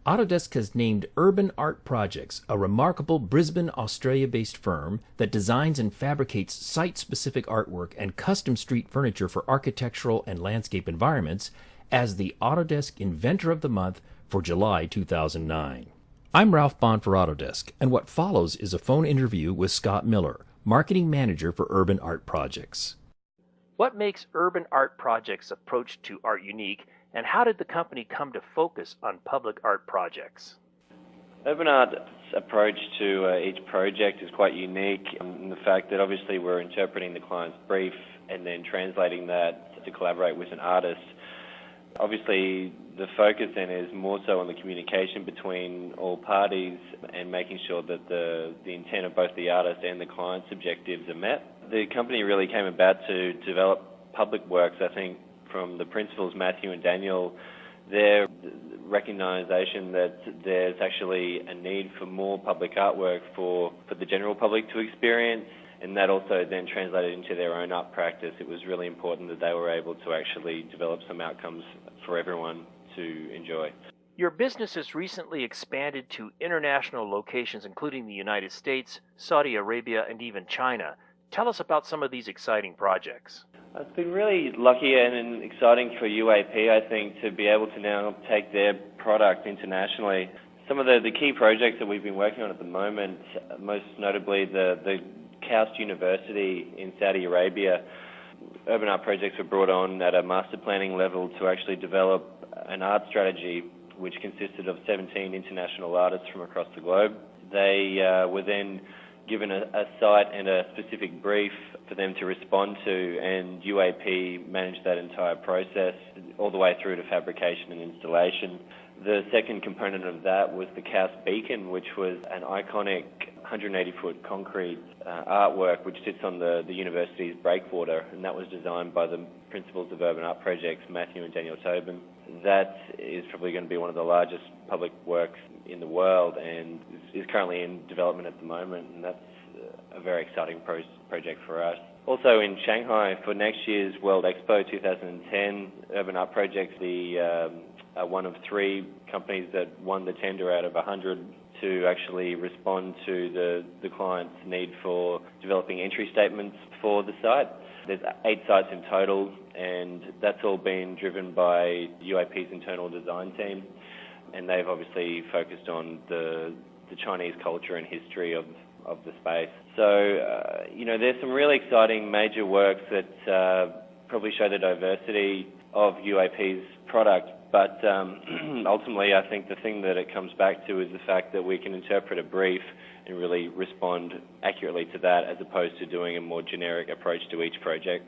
Autodesk has named Urban Art Projects, a remarkable Brisbane, Australia-based firm that designs and fabricates site-specific artwork and custom street furniture for architectural and landscape environments, as the Autodesk Inventor of the Month for July 2009. I'm Ralph Bond for Autodesk, and what follows is a phone interview with Scott Miller, Marketing Manager for Urban Art Projects. What makes Urban Art Projects' approach to art unique, and how did the company come to focus on public art projects? Urban Art's approach to each project is quite unique in the fact that obviously we're interpreting the client's brief and then translating that to collaborate with an artist. Obviously, the focus then is more so on the communication between all parties and making sure that the intent of both the artist and the client's objectives are met. The company really came about to develop public works, I think, from the principals Matthew and Daniel, their recognition that there's actually a need for more public artwork for the general public to experience, and that also then translated into their own art practice. It was really important that they were able to actually develop some outcomes for everyone to enjoy. Your business has recently expanded to international locations, including the United States, Saudi Arabia, and even China. Tell us about some of these exciting projects. It's been really lucky and exciting for UAP, I think, to be able to now take their product internationally. Some of the key projects that we've been working on at the moment, most notably the KAUST University in Saudi Arabia. Urban Art Projects were brought on at a master planning level to actually develop an art strategy which consisted of 17 international artists from across the globe. They were then given a site and a specific brief for them to respond to, and UAP managed that entire process all the way through to fabrication and installation. The second component of that was the KAUST Beacon, which was an iconic 180-foot concrete artwork which sits on the university's breakwater, and that was designed by the principals of Urban Art Projects, Matthew and Daniel Tobin. That is probably going to be one of the largest public works in the world and is currently in development at the moment, and that's a very exciting project for us. Also in Shanghai, for next year's World Expo 2010, Urban Art Projects, one of three companies that won the tender out of 100 to actually respond to the client's need for developing entry statements for the site. There's 8 sites in total, and that's all been driven by UAP's internal design team, and they've obviously focused on the Chinese culture and history of the space. So, there's some really exciting major works that probably show the diversity of UAP's product, but ultimately I think the thing that it comes back to is the fact that we can interpret a brief and really respond accurately to that as opposed to doing a more generic approach to each project.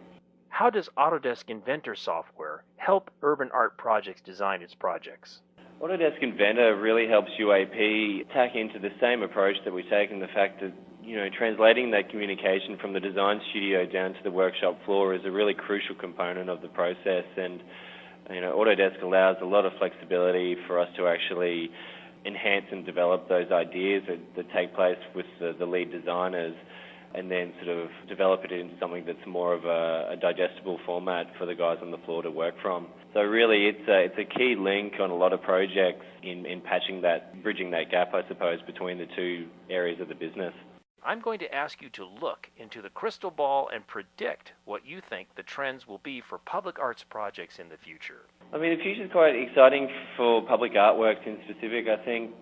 How does Autodesk Inventor Software help Urban Art Projects design its projects? Autodesk Inventor really helps UAP tack into the same approach that we take, in the fact that translating that communication from the design studio down to the workshop floor is a really crucial component of the process, and Autodesk allows a lot of flexibility for us to actually enhance and develop those ideas that take place with the lead designers, and then sort of develop it into something that's more of a digestible format for the guys on the floor to work from. So really it's a key link on a lot of projects in bridging that gap, I suppose, between the two areas of the business. I'm going to ask you to look into the crystal ball and predict what you think the trends will be for public arts projects in the future. I mean, the future is quite exciting for public artworks in specific. I think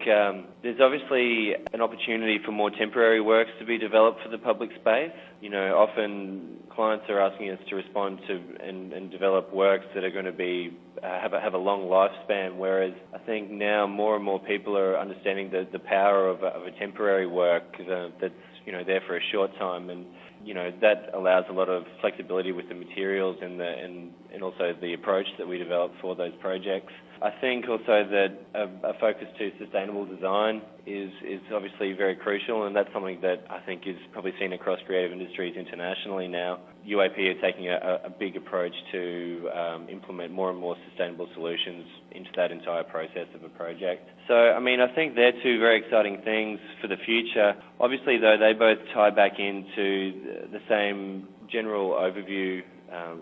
there's obviously an opportunity for more temporary works to be developed for the public space. Often clients are asking us to respond to and develop works that are going to be have a long lifespan, whereas I think now more and more people are understanding the power of a temporary work that's there for a short time, and that allows a lot of flexibility with the materials and also the approach that we develop for those projects. I think also that a focus to sustainable design is obviously very crucial, and that's something that I think is probably seen across creative industries internationally now. UAP are taking a big approach to implement more and more sustainable solutions into that entire process of a project. So, I mean, I think they're two very exciting things for the future. Obviously, though, they both tie back into the same general overview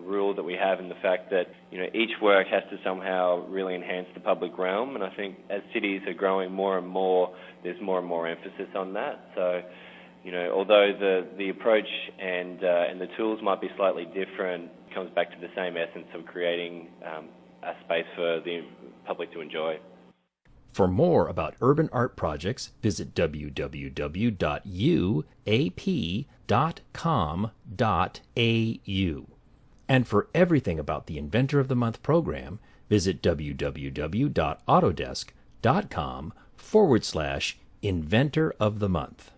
rule that we have in the fact that, each work has to somehow really enhance the public realm, and I think as cities are growing more and more, there's more and more emphasis on that. So, although the approach and the tools might be slightly different, it comes back to the same essence of creating a space for the public to enjoy. For more about urban art projects, visit www.uap.com.au. And for everything about the Inventor of the Month program, visit www.autodesk.com/Inventor of the Month.